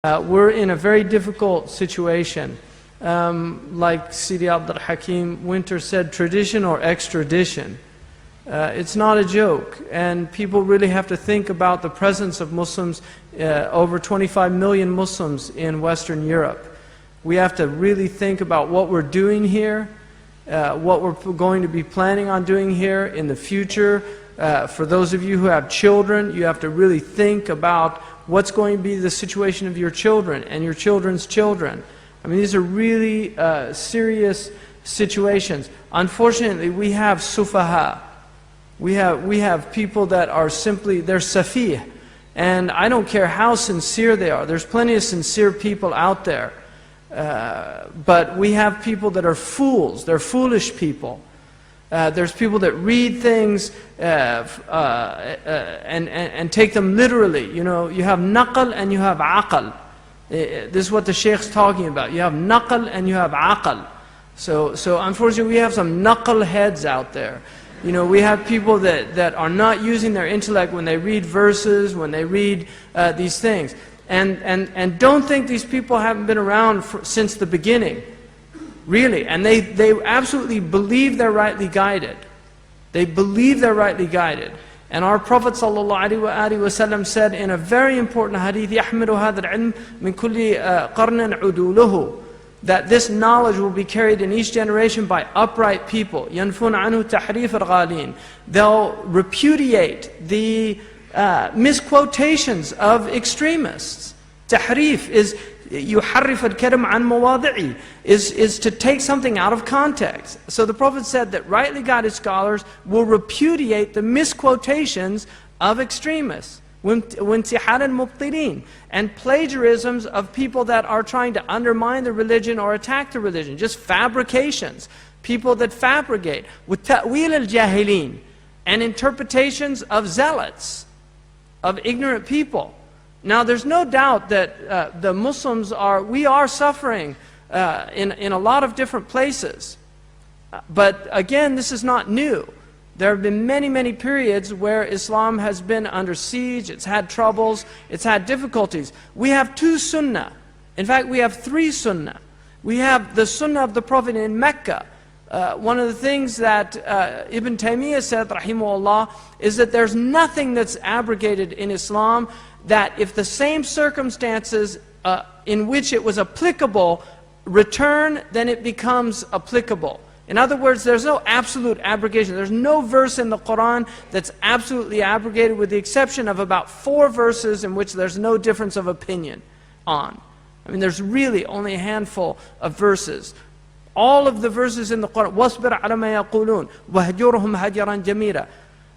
We're in a very difficult situation. Like Sidi Abdul Hakim Winter said, tradition or extradition. It's not a joke, and people really have to think about the presence of Muslims, over 25 million Muslims in Western Europe. We have to really think about what we're doing here, what we're going to be planning on doing here in the future. For those of you who have children, you have to really think about what's going to be the situation of your children and your children's children. I mean, these are really serious situations. Unfortunately, we have sufaha. We have people that are simply, they're safih. And I don't care how sincere they are. There's plenty of sincere people out there. But we have people that are fools. They're foolish people. There's people that read things and take them literally. You know, you have naql and you have aql. This is what the Shaykh's talking about. You have naql and you have aql. So unfortunately we have some naql heads out there. You know, we have people that are not using their intellect when they read verses, when they read these things. And don't think these people haven't been around since the beginning. Really, and they absolutely believe they're rightly guided. They believe they're rightly guided. And our Prophet ﷺ said in a very important hadith, يَحْمِلُ هَذَا الْعِلْمِ مِنْ كُلِّ قَرْنٍ عُدُولُهُ, that this knowledge will be carried in each generation by upright people. يَنْفُونَ عَنْهُ تَحْرِيفَ الْغَالِينَ. They'll repudiate the misquotations of extremists. Tahrif is يُحَرِّفَ الْكَلِمَ عَنْ مَوَاضِعِهِ, is to take something out of context. So the Prophet said that rightly guided scholars will repudiate the misquotations of extremists, وَانْتِحَالَ الْمُبْطِلِينَ, and plagiarisms of people that are trying to undermine the religion or attack the religion, just fabrications, people that fabricate, وَتَأْوِيلَ الْجَاهِلِينَ, and interpretations of zealots, of ignorant people. Now there's no doubt that the Muslims we are suffering in a lot of different places. But again, this is not new. There have been many, many periods where Islam has been under siege, it's had troubles, it's had difficulties. We have two sunnah. In fact, we have three sunnah. We have the sunnah of the Prophet in Mecca. One of the things that Ibn Taymiyyah said, rahimahullah, is that there's nothing that's abrogated in Islam that if the same circumstances in which it was applicable return, then it becomes applicable. In other words, there's no absolute abrogation. There's no verse in the Quran that's absolutely abrogated, with the exception of about 4 verses in which there's no difference of opinion on. I mean, there's really only a handful of verses. All of the verses in the Quran, وَاصْبِرْ عَلَى مَا يَقُولُونَ وَهْجُرْهُمْ هَجْرًا جَمِيلًا.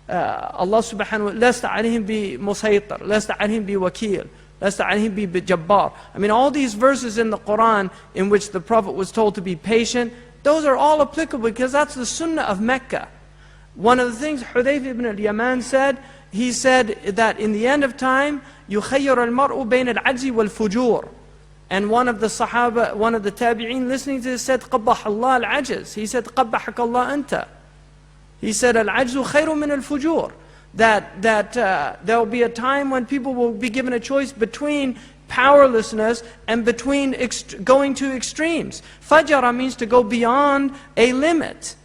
Allah subhanahu wa ta'ala, لَسْتَ عَلَيْهِمْ بِمُسَيْطَرٍ لَسْتَ عَلَيْهِمْ بِوَكِيلٍ لَسْتَ عَلَيْهِمْ بِجَبَّارٍ. I mean, all these verses in the Quran in which the Prophet was told to be patient, those are all applicable because that's the sunnah of Mecca. One of the things Hudayf ibn al-Yaman said, he said that in the end of time, يُخَيَّرُ الْمَرْءُ بَيْنَ الْعَجْزِ وَالْفُجُورِ. And one of the Sahaba, one of the Tabi'een listening to this said, قَبَّحَ اللَّهَ الْعَجْزِ. He said, قَبَّحَكَ اللَّهَ أَنْتَ. He said, الْعَجْزُ خَيْرٌ مِنَ الْفُجُورِ. That there will be a time when people will be given a choice between powerlessness and between going to extremes. Fajara means to go beyond a limit.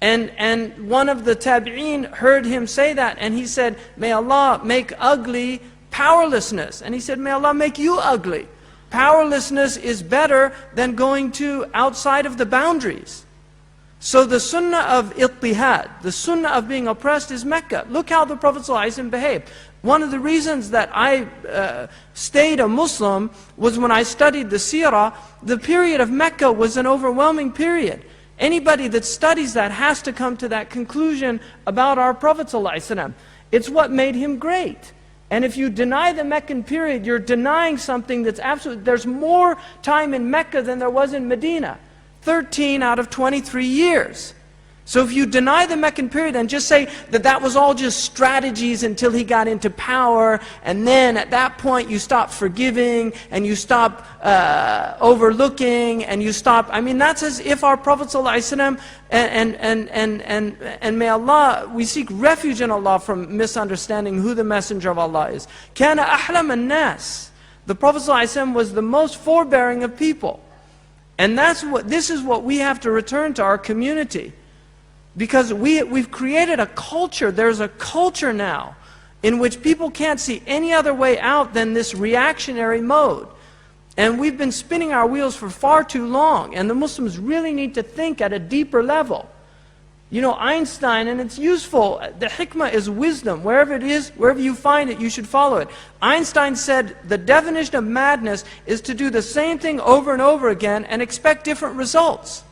And one of the Tabi'een heard him say that, and he said, may Allah make ugly powerlessness. And he said, may Allah make you ugly. Powerlessness is better than going to outside of the boundaries. So the sunnah of ittihad, the sunnah of being oppressed, is Mecca. Look how the Prophet ﷺ behaved. One of the reasons that I stayed a Muslim was when I studied the seerah, the period of Mecca was an overwhelming period. Anybody that studies that has to come to that conclusion about our Prophet ﷺ. It's what made him great. And if you deny the Meccan period, you're denying something that's absolute. There's more time in Mecca than there was in Medina. 13 out of 23 years. So if you deny the Meccan period and just say that that was all just strategies until he got into power, and then at that point you stop forgiving, and you stop overlooking, and you stop, I mean, that's as if our Prophet ﷺ, and may Allah, we seek refuge in Allah from misunderstanding who the Messenger of Allah is. كَانَ أَحْلَمَ النَّاسِ. The Prophet ﷺ was the most forbearing of people. And this is what we have to return to our community. Because we've created a culture, there's a culture now in which people can't see any other way out than this reactionary mode. And we've been spinning our wheels for far too long, and the Muslims really need to think at a deeper level. You know, Einstein, and it's useful, the hikmah is wisdom. Wherever it is, wherever you find it, you should follow it. Einstein said the definition of madness is to do the same thing over and over again and expect different results.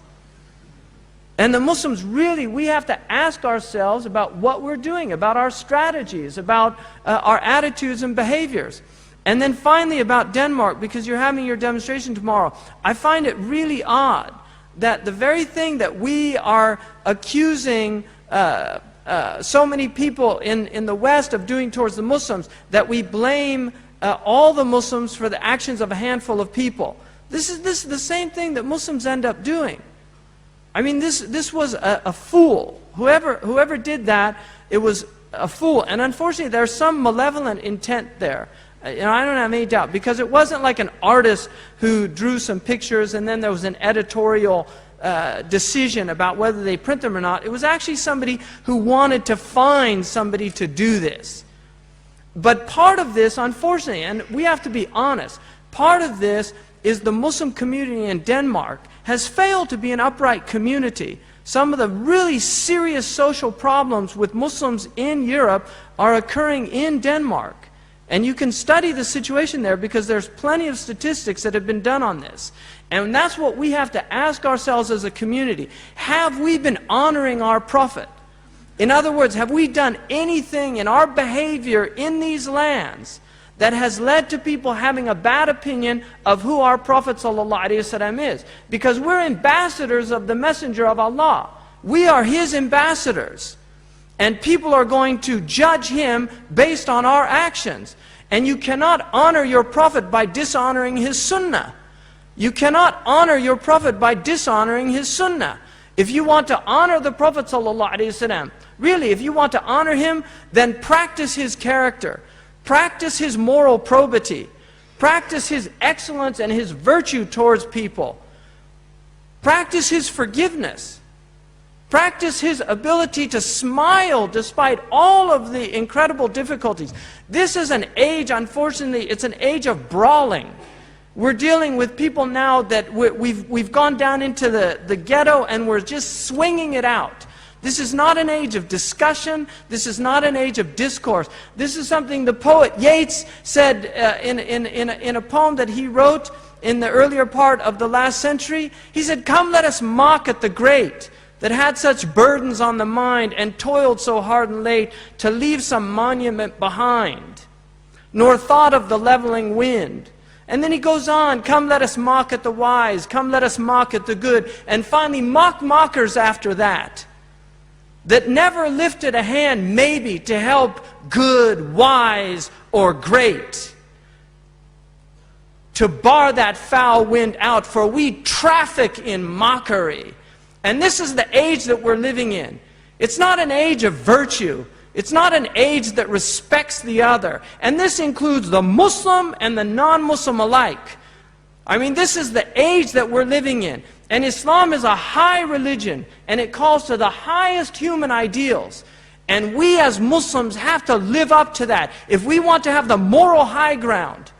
And the Muslims really, we have to ask ourselves about what we're doing, about our strategies, about our attitudes and behaviors. And then finally about Denmark, because you're having your demonstration tomorrow, I find it really odd that the very thing that we are accusing so many people in the West of doing towards the Muslims, that we blame all the Muslims for the actions of a handful of people. This is the same thing that Muslims end up doing. I mean, this was a fool. Whoever did that, it was a fool. And unfortunately, there's some malevolent intent there. I don't have any doubt, because it wasn't like an artist who drew some pictures and then there was an editorial decision about whether they print them or not. It was actually somebody who wanted to find somebody to do this. But part of this, unfortunately, and we have to be honest, part of this is the Muslim community in Denmark has failed to be an upright community. Some of the really serious social problems with Muslims in Europe are occurring in Denmark. And you can study the situation there, because there's plenty of statistics that have been done on this. And that's what we have to ask ourselves as a community. Have we been honoring our Prophet? In other words, have we done anything in our behavior in these lands that has led to people having a bad opinion of who our Prophet ﷺ is? Because we're ambassadors of the Messenger of Allah. We are his ambassadors. And people are going to judge him based on our actions. And you cannot honor your Prophet by dishonoring his Sunnah. You cannot honor your Prophet by dishonoring his Sunnah. If you want to honor the Prophet ﷺ, really, if you want to honor him, then practice his character. Practice his moral probity. Practice his excellence and his virtue towards people. Practice his forgiveness. Practice his ability to smile despite all of the incredible difficulties. This is an age, unfortunately, it's an age of brawling. We're dealing with people now that we've gone down into the ghetto and we're just swinging it out. This is not an age of discussion. This is not an age of discourse. This is something the poet Yeats said in a poem that he wrote in the earlier part of the last century. He said, "Come, let us mock at the great, that had such burdens on the mind and toiled so hard and late to leave some monument behind, nor thought of the leveling wind." And then he goes on, "Come let us mock at the wise, come let us mock at the good," and finally mock mockers after that never lifted a hand maybe to help good, wise, or great, to bar that foul wind out, for we traffic in mockery. And this is the age that we're living in. It's not an age of virtue. It's not an age that respects the other. And this includes the Muslim and the non-Muslim alike. I mean, this is the age that we're living in. And Islam is a high religion, and it calls to the highest human ideals. And we as Muslims have to live up to that. If we want to have the moral high ground,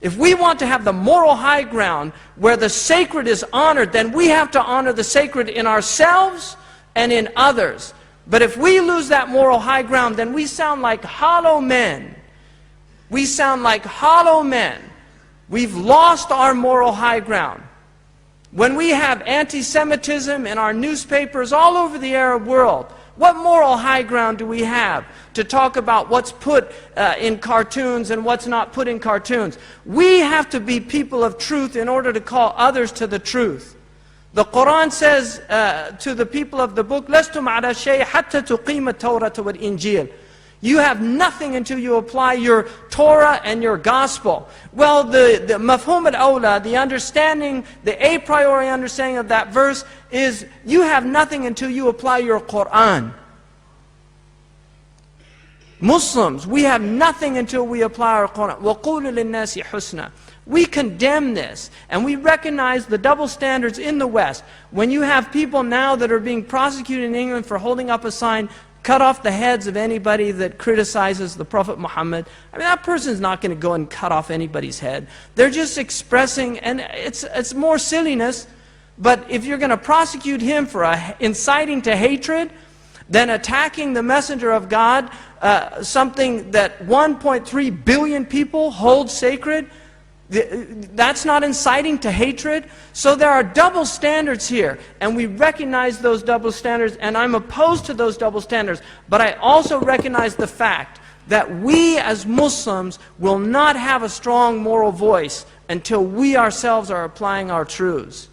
if we want to have the moral high ground where the sacred is honored, then we have to honor the sacred in ourselves and in others. But if we lose that moral high ground, then we sound like hollow men. We sound like hollow men. We've lost our moral high ground. When we have anti-Semitism in our newspapers all over the Arab world, what moral high ground do we have to talk about what's put in cartoons and what's not put in cartoons? We have to be people of truth in order to call others to the truth. The Quran says to the people of the book, لَسْتُمْ عَلَى شَيْءٍ حَتَّى تُقِيمَ التَّوْرَةَ وَالْإِنْجِيلَ. You have nothing until you apply your Torah and your gospel. Well, the mafhum al-awla, the understanding, the a priori understanding of that verse is you have nothing until you apply your Quran. Muslims, we have nothing until we apply our Quran. وَقُولُ لِلنَّاسِ حُسْنًا. We condemn this, and we recognize the double standards in the West. When you have people now that are being prosecuted in England for holding up a sign, cut off the heads of anybody that criticizes the Prophet Muhammad, I mean, that person's not going to go and cut off anybody's head. They're just expressing, and it's more silliness, but if you're going to prosecute him for inciting to hatred, then attacking the Messenger of God, something that 1.3 billion people hold sacred, that's not inciting to hatred. So there are double standards here, and we recognize those double standards, and I'm opposed to those double standards. But I also recognize the fact that we as Muslims will not have a strong moral voice until we ourselves are applying our truths.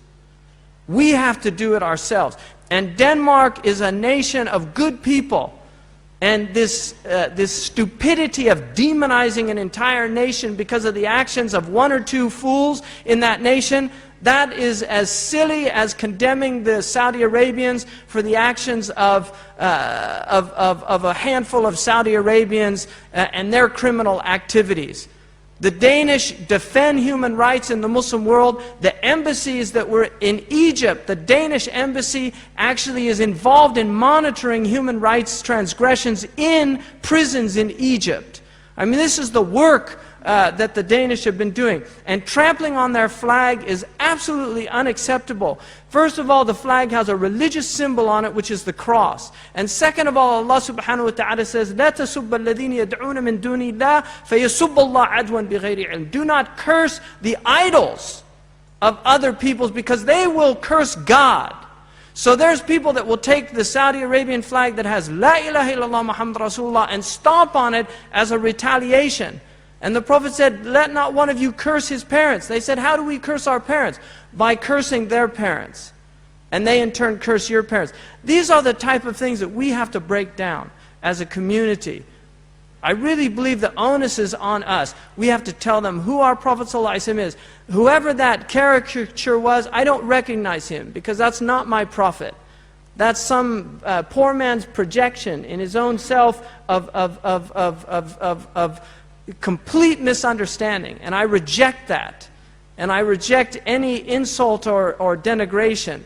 We have to do it ourselves. And Denmark is a nation of good people. And this stupidity of demonizing an entire nation because of the actions of one or two fools in that nation, that is as silly as condemning the Saudi Arabians for the actions of a handful of Saudi Arabians and their criminal activities. The Danish defend human rights in the Muslim world. The embassies that were in Egypt, the Danish embassy actually is involved in monitoring human rights transgressions in prisons in Egypt. I mean, this is the work that the Danish have been doing. And trampling on their flag is absolutely unacceptable. First of all, the flag has a religious symbol on it, which is the cross. And second of all, Allah subhanahu wa ta'ala says, لَا تَسُبَّ الَّذِينَ يَدْعُونَ مِن دُونِ اللَّهِ فَيَسُبَّ اللَّهَ عَدْوًا بِغَيْرِ عِلْمٍ. Do not curse the idols of other peoples, because they will curse God. So there's people that will take the Saudi Arabian flag that has La ilaha illallah Muhammad Rasulullah and stomp on it as a retaliation. And the Prophet said, let not one of you curse his parents. They said, how do we curse our parents? By cursing their parents. And they in turn curse your parents. These are the type of things that we have to break down as a community. I really believe the onus is on us. We have to tell them who our Prophet ﷺ is. Whoever that caricature was, I don't recognize him, because that's not my Prophet. That's some poor man's projection in his own self of complete misunderstanding. And I reject that. And I reject any insult or denigration.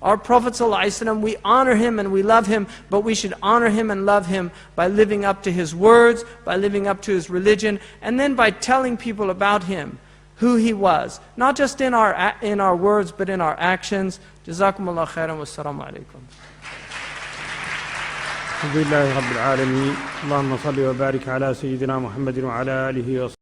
Our Prophet ﷺ, we honor him and we love him, but we should honor him and love him by living up to his words, by living up to his religion, and then by telling people about him, who he was. Not just in our words, but in our actions. Jazakumullah khairan wa assalamu alaikum. الحمد لله رب العالمين اللهم صل وبارك على سيدنا محمد وعلى آله وصحبه